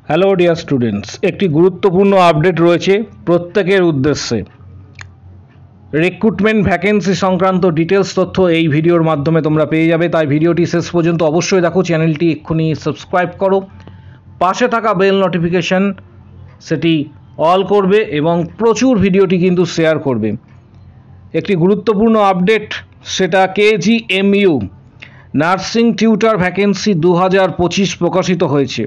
Hello dear students, একটি গুরুত্বপূর্ণ update রয়েছে প্রত্যেকের উদ্দেশ্যে। রিক্রুটমেন্ট ভ্যাকেন্সি সংক্রান্ত ডিটেলস তথ্য এই ভিডিওর মাধ্যমে তোমরা পেয়ে যাবে, তাই ভিডিওটি শেষ পর্যন্ত অবশ্যই দেখো। চ্যানেলটি এক্ষুনি সাবস্ক্রাইব করো, পাশে থাকা বেল নোটিফিকেশন সেটি অল করবে এবং প্রচুর ভিডিওটি কিন্তু শেয়ার করবে। একটি গুরুত্বপূর্ণ আপডেট, সেটা KGMU নার্সিং টিউটর ভ্যাকেন্সি 2025 প্রকাশিত হয়েছে।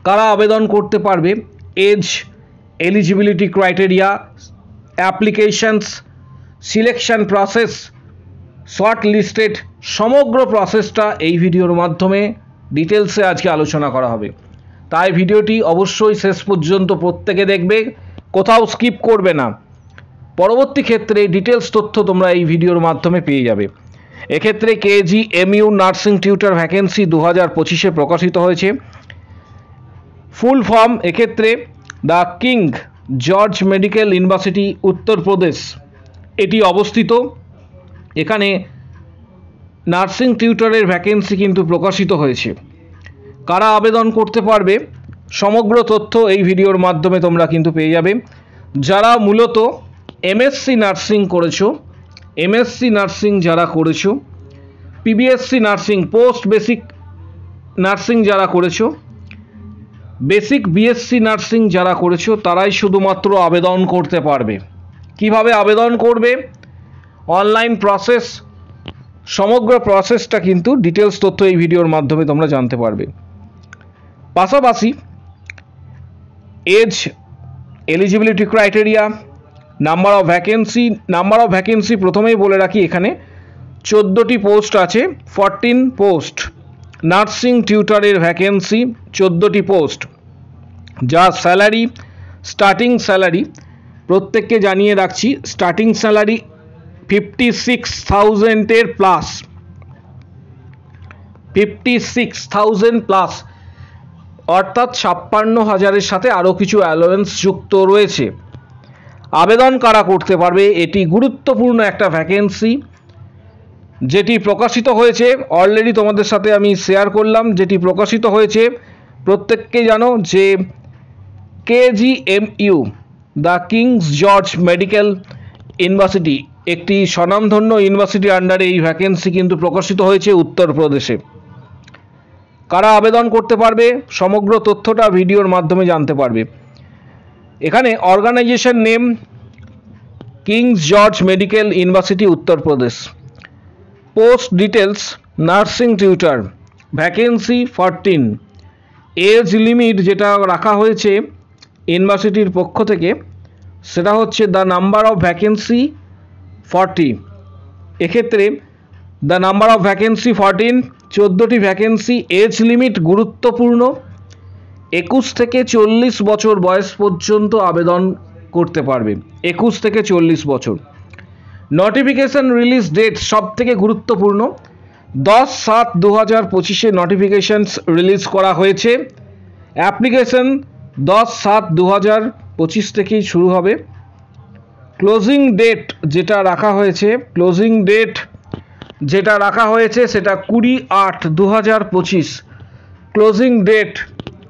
কারা আবেদন করতে পারবে, age, eligibility criteria, applications, selection process, shortlisted, সমগ্র প্রসেসটা এই ভিডিওর মাধ্যমে ডিটেলসে আজকে আলোচনা করা হবে। তাই ভিডিওটি অবশ্যই শেষ পর্যন্ত প্রত্যেকে দেখবে, কোথাও স্কিপ করবে না। পরবর্তী ক্ষেত্রে ডিটেলস তথ্য তোমরা এই ভিডিওর মাধ্যমে পেয়ে যাবে। এক্ষেত্রে KGMU নার্সিং টিউটর ভ্যাকেন্সি 2025-এ প্রকাশিত হয়েছে। ফুল ফর্ম এক্ষেত্রে the king George medical university, Uttar Pradesh এটি অবস্থিত। এখানে নার্সিং টিউটরের ভ্যাকেন্সি কিন্তু প্রকাশিত হয়েছে। কারা আবেদন করতে পারবে, সমগ্র তথ্য এই ভিডিওর মাধ্যমে তোমরা কিন্তু পেয়ে যাবে। যারা মূলত MSc নার্সিং করেছো, MSc নার্সিং যারা করেছো, PBSc nursing, post basic nursing যারা করেছো, বেসিক BSc নার্সিং যারা করেছো, তারাই শুধুমাত্র আবেদন করতে পারবে। কিভাবে আবেদন করবে, অনলাইন প্রসেস, সমগ্র প্রসেসটা কিন্তু ডিটেলস তথ্য এই ভিডিওর মাধ্যমে তোমরা জানতে পারবে। পাশাপাশি age, eligibility criteria, number of vacancy প্রথমেই বলে রাখি, এখানে 14টি পোস্ট আছে, 14 পোস্ট নার্সিং টিউটরের ভ্যাকেন্সি, 14টি পোস্ট। যা স্যালারি, স্টার্টিং স্যালারি প্রত্যেককে জানিয়ে রাখছি, স্টার্টিং স্যালারি 56,000-এর প্লাস, 56,000 প্লাস, অর্থাৎ 56,000-এর সাথে আরও কিছু অ্যালাওয়েন্স যুক্ত রয়েছে। আবেদন কারা করতে পারবে, এটি গুরুত্বপূর্ণ একটা ভ্যাকেন্সি যেটি প্রকাশিত হয়েছে। অলরেডি তোমাদের সাথে আমি শেয়ার করলাম, যেটি প্রকাশিত হয়েছে প্রত্যেককে জানো যে KGMU the Kings George medical university, একটি স্বনামধন্য ইউনিভার্সিটির আন্ডারে এই ভ্যাকেন্সি কিন্তু প্রকাশিত হয়েছে উত্তরপ্রদেশে। কারা আবেদন করতে পারবে, সমগ্র তথ্যটা ভিডিওর মাধ্যমে জানতে পারবে। এখানে organisation name king's George medical university, Uttar Pradesh. Post details nursing tutor, vacancy 14। Age limit যেটা রাখা হয়েছে ইউনিভার্সিটির পক্ষ থেকে, সেটা হচ্ছে দ্য নাম্বার অফ ভ্যাকেন্সি 40। এক্ষেত্রে দ্য নাম্বার অফ ভ্যাকেন্সি 14, 14টি ভ্যাকেন্সি। এজ লিমিট গুরুত্বপূর্ণ, 21 থেকে 40 বছর বয়স পর্যন্ত আবেদন করতে পারবে, 21 থেকে 40 বছর। নোটিফিকেশন রিলিজ ডেট সব থেকে গুরুত্বপূর্ণ, 10/7/2025-এ নোটিফিকেশনস রিলিজ করা হয়েছে। অ্যাপ্লিকেশন 10/7/2025 থেকেই শুরু হবে। ক্লোজিং ডেট যেটা রাখা হয়েছে সেটা 20/8/2025। ক্লোজিং ডেট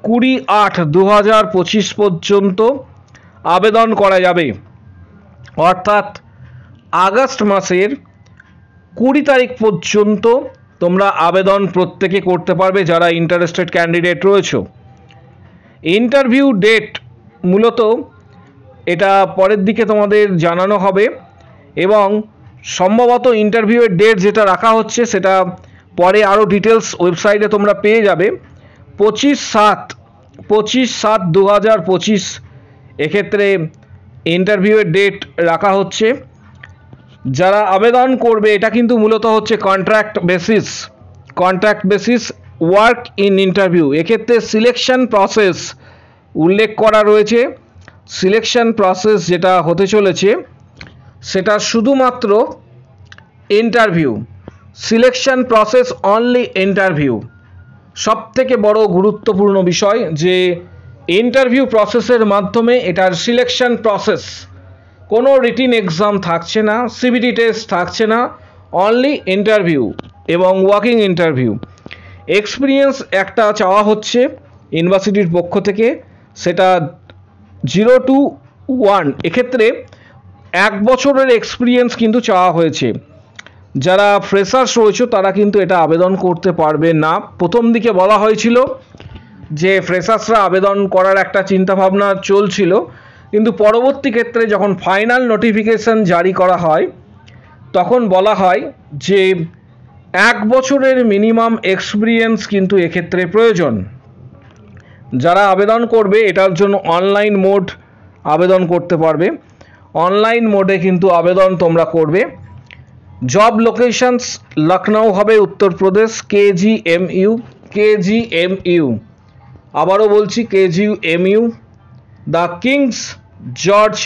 20/8/2025 পর্যন্ত আবেদন করা যাবে, অর্থাৎ আগস্ট মাসের 20 তারিখ পর্যন্ত তোমরা আবেদন প্রত্যেকে করতে পারবে যারা ইন্টারেস্টেড ক্যান্ডিডেট রয়েছে। ইন্টারভিউ ডেট মূলত এটা পরের দিকে তোমাদের জানানো হবে এবং সম্ভবত ইন্টারভিউয়ের ডেট যেটা রাখা হচ্ছে সেটা পরে আরও ডিটেলস ওয়েবসাইটে তোমরা পেয়ে যাবে। 25/7/2025 এক্ষেত্রে ইন্টারভিউয়ের ডেট রাখা হচ্ছে। যারা আবেদন করবে, এটা কিন্তু মূলত হচ্ছে contract basis work in interview. এক্ষেত্রে সিলেকশন প্রসেস উল্লেখ করা রয়েছে। সিলেকশন প্রসেস যেটা হতে চলেছে সেটা শুধুমাত্র interview, selection process only interview. সব থেকে বড় গুরুত্বপূর্ণ বিষয় যে ইন্টারভিউ প্রসেসের মাধ্যমে এটার সিলেকশন প্রসেস, কোনো রিটিন এক্সাম থাকছে না, CBT টেস্ট থাকছে না, অনলি ইন্টারভিউ এবং ওয়াকিং ইন্টারভিউ। এক্সপিরিয়েন্স একটা চাওয়া হচ্ছে, ইউনিভার্সিটির পক্ষ থেকে, সেটা 0 to 1 এক্ষেত্রে 1 বছরের এক্সপিরিয়েন্স কিন্তু চাওয়া হয়েছে। যারা ফ্রেশার্স রয়েছে তারা কিন্তু এটা আবেদন করতে পারবে না। প্রথম দিকে বলা হয়েছিল যে ফ্রেশার্সরা আবেদন করার একটা চিন্তাভাবনা চলছিল, কিন্তু পরবর্তী ক্ষেত্রে যখন ফাইনাল নোটিফিকেশন জারি করা হয় তখন বলা হয় যে 1 বছরের মিনিমাম এক্সপিরিয়েন্স কিন্তু এক্ষেত্রে প্রয়োজন। যারা আবেদন করবে এটার জন্য অনলাইন মোড আবেদন করতে পারবে। অনলাইন মোডে কিন্তু আবেদন তোমরা করবে। জব লোকেশনস লখনউ হবে, উত্তরপ্রদেশ, কেজিএমইউ, আবারও বলছি KGMU, the Kings George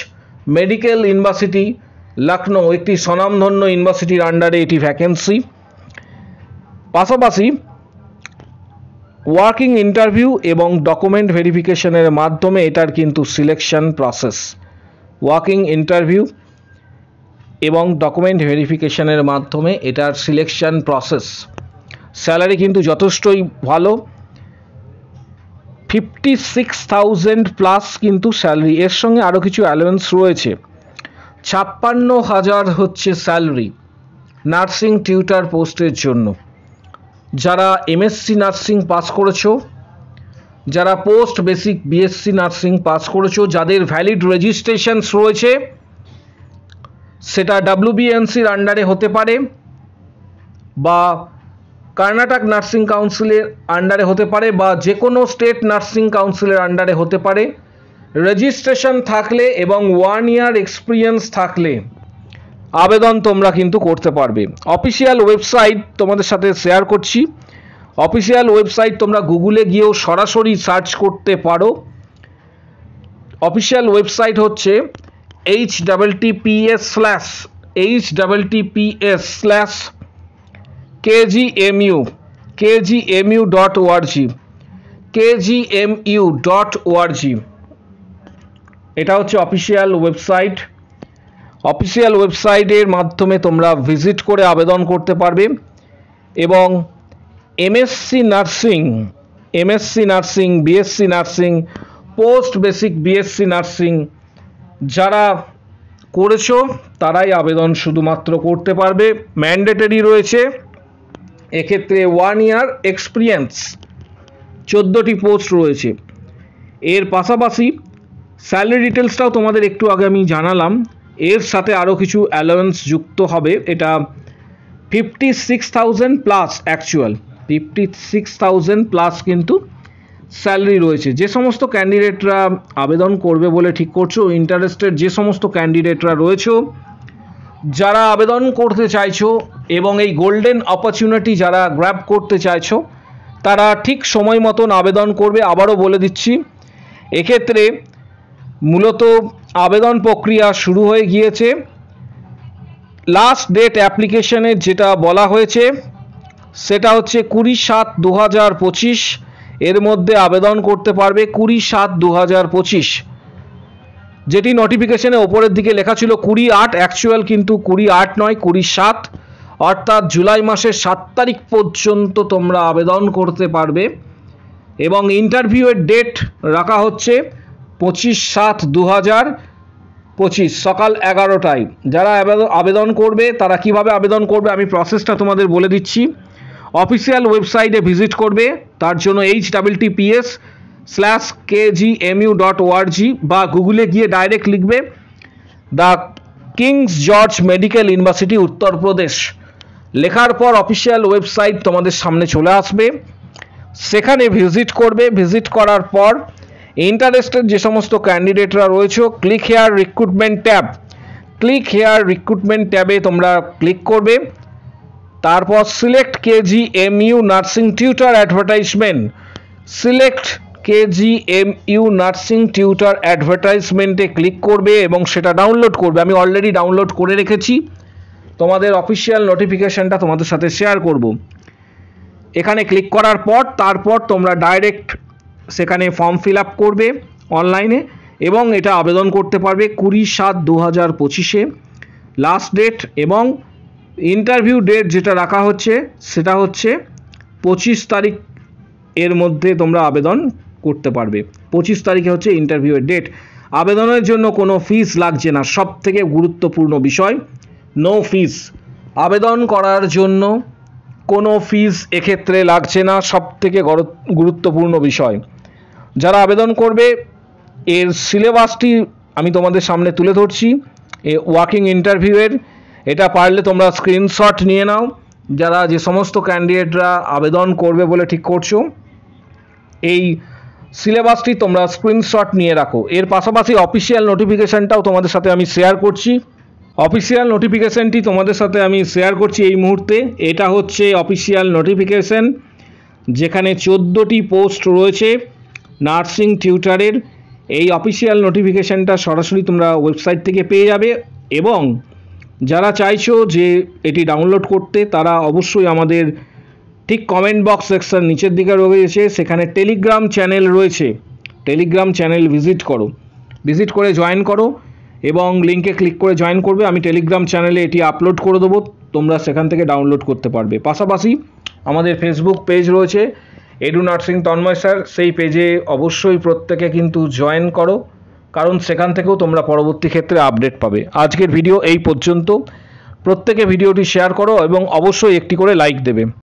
medical university Lucknow, একটি স্বনামধন্য ইউনিভার্সিটির আন্ডারে এটি ভ্যাকেন্সি। পাশাপাশি ওয়ার্কিং ইন্টারভিউ এবং ডকুমেন্ট ভেরিফিকেশনের মাধ্যমে এটার কিন্তু সিলেকশন প্রসেস। ওয়ার্কিং ইন্টারভিউ এবং ডকুমেন্ট ভেরিফিকেশনের মাধ্যমে এটার সিলেকশন প্রসেস। স্যালারি কিন্তু যথেষ্টই ভালো, 56,000 প্লাস কিন্তু স্যালারি। এর সঙ্গে আরও কিছু অ্যালাউন্স রয়েছে। 56,000 হচ্ছে স্যালারি নার্সিং টিউটার পোস্টের জন্য। যারা এমএসসি নার্সিং পাস করেছো, যারা post basic BSc nursing pass করেছো, যাদের ভ্যালিড রেজিস্ট্রেশনস রয়েছে, সেটা WBNCর আন্ডারে হতে পারে বা কর্ণাটক নার্সিং কাউন্সিলের আন্ডারে হতে পারে বা যে কোনো স্টেট নার্সিং কাউন্সিলের আন্ডারে হতে পারে। রেজিস্ট্রেশন থাকলে এবং 1 ইয়ার এক্সপিরিয়েন্স থাকলে আবেদন তোমরা কিন্তু করতে পারবে। অফিসিয়াল ওয়েবসাইট তোমাদের সাথে শেয়ার করছি। অফিসিয়াল ওয়েবসাইট তোমরা গুগলে গিয়েও সরাসরি সার্চ করতে পারো। অফিসিয়াল ওয়েবসাইট হচ্ছে https://kgmu.org, এটা হচ্ছে অফিসিয়াল ওয়েবসাইট। অফিসিয়াল ওয়েবসাইটের মাধ্যমে তোমরা ভিজিট করে আবেদন করতে পারবে। এবং MSc nursing, BSc nursing, post basic BSc nursing যারা করেছো তারাই আবেদন শুধুমাত্র করতে পারবে। ম্যান্ডেটরি রয়েছে এক্ষেত্রে 1 ইয়ার এক্সপিরিয়েন্স, 14টি পোস্ট রয়েছে। এর পাশাপাশি স্যালারি ডিটেলসটাও তোমাদের একটু আগে আমি জানালাম। এর সাথে আরও কিছু অ্যালাউন্স যুক্ত হবে। এটা 56,000 প্লাস, অ্যাকচুয়াল 56,000 প্লাস কিন্তু স্যালারি রয়েছে। যে সমস্ত ক্যান্ডিডেটরা আবেদন করবে বলে ঠিক করছো, ইন্টারেস্টেড যে সমস্ত ক্যান্ডিডেটরা রয়েছে, যারা আবেদন করতে চাইছো এবং এই গোল্ডেন অপরচুনিটি যারা গ্র্যাব করতে চাইছো, তারা ঠিক সময় মতন আবেদন করবে। আবারও বলে দিচ্ছি, এক্ষেত্রে মূলত আবেদন প্রক্রিয়া শুরু হয়ে গিয়েছে। লাস্ট ডেট অ্যাপ্লিকেশনের যেটা বলা হয়েছে সেটা হচ্ছে 20/7/2025, এর মধ্যে আবেদন করতে পারবে। 20/7/2025, যেটি নোটিফিকেশনে ওপরের দিকে লেখা ছিল 20/8, অ্যাকচুয়াল কিন্তু 20/8 নয়, 20/7, অর্থাৎ জুলাই মাসের 7 তারিখ পর্যন্ত তোমরা আবেদন করতে পারবে। এবং ইন্টারভিউয়ের ডেট রাখা হচ্ছে 25/7/2025 সকাল 11টায়। যারা আবেদন করবে তারা কিভাবে আবেদন করবে আমি প্রসেসটা তোমাদের বলে দিচ্ছি। অফিসিয়াল ওয়েবসাইটে ভিজিট করবে, তার জন্য https://kgmu.org বা গুগলে গিয়ে ডাইরেক্ট লিখবে the Kings George medical university Uttar Pradesh. লেখার পর অফিসিয়াল ওয়েবসাইট তোমাদের সামনে চলে আসবে, সেখানে ভিজিট করবে। ভিজিট করার পর ইন্টারেস্টেড যে সমস্ত ক্যান্ডিডেটরা রয়েছে, ক্লিক হেয়ার রিক্রুটমেন্ট ট্যাবে তোমরা ক্লিক করবে। তারপর সিলেক্ট কেজিএমইউ নার্সিং টিউটার অ্যাডভার্টাইজমেন্টে ক্লিক করবে এবং সেটা ডাউনলোড করবে। আমি অলরেডি ডাউনলোড করে রেখেছি, তোমাদের অফিসিয়াল নোটিফিকেশনটা তোমাদের সাথে শেয়ার করব। এখানে ক্লিক করার পর তারপর তোমরা ডাইরেক্ট সেখানে ফর্ম ফিল আপ করবে অনলাইনে এবং এটা আবেদন করতে পারবে 20/7/2025-এ লাস্ট ডেট। এবং ইন্টারভিউ ডেট যেটা রাখা হচ্ছে সেটা হচ্ছে 25 তারিখ, এর মধ্যে তোমরা আবেদন করতে পারবে। 25 তারিখে হচ্ছে ইন্টারভিউয়ের ডেট। আবেদনের জন্য কোনো ফিস লাগছে না, সব থেকে গুরুত্বপূর্ণ বিষয়, নো ফিস। আবেদন করার জন্য কোনো ফিস এক্ষেত্রে লাগছে না, সব থেকে গুরুত্বপূর্ণ বিষয়। যারা আবেদন করবে এর সিলেবাসটি আমি তোমাদের সামনে তুলে ধরছি, এ ওয়াকিং ইন্টারভিউয়ের। এটা পারলে তোমরা স্ক্রিনশট নিয়ে নাও, যারা যে সমস্ত ক্যান্ডিডেটরা আবেদন করবে বলে ঠিক করছো, এই সিলেবাসটি তোমরা স্ক্রিনশট নিয়ে রাখো। এর পাশাপাশি অফিসিয়াল নোটিফিকেশানটাও তোমাদের সাথে আমি শেয়ার করছি। অফিসিয়াল নোটিফিকেশানটি তোমাদের সাথে আমি শেয়ার করছি এই মুহূর্তে। এটা হচ্ছে অফিসিয়াল নোটিফিকেশান, যেখানে 14টি পোস্ট রয়েছে নার্সিং টিউটারের। এই অফিসিয়াল নোটিফিকেশানটা সরাসরি তোমরা ওয়েবসাইট থেকে পেয়ে যাবে, এবং যারা চাইছো যে এটি ডাউনলোড করতে তারা অবশ্যই আমাদের ঠিক কমেন্ট বক্স সেকশন নিচের দিকে রয়েছে, সেখানে টেলিগ্রাম চ্যানেল রয়েছে, টেলিগ্রাম চ্যানেল ভিজিট করে জয়েন করো এবং লিঙ্কে ক্লিক করে জয়েন করবে। আমি টেলিগ্রাম চ্যানেলে এটি আপলোড করে দেবো, তোমরা সেখান থেকে ডাউনলোড করতে পারবে। পাশাপাশি আমাদের ফেসবুক পেজ রয়েছে এডু নার্সিং তন্ময় স্যার, সেই পেজে অবশ্যই প্রত্যেকে কিন্তু জয়েন করো, কারণ সেখান থেকেও তোমরা পরবর্তী ক্ষেত্রে আপডেট পাবে। আজকের ভিডিও এই পর্যন্ত। প্রত্যেকে ভিডিওটি শেয়ার করো এবং অবশ্যই একটি করে লাইক দেবে।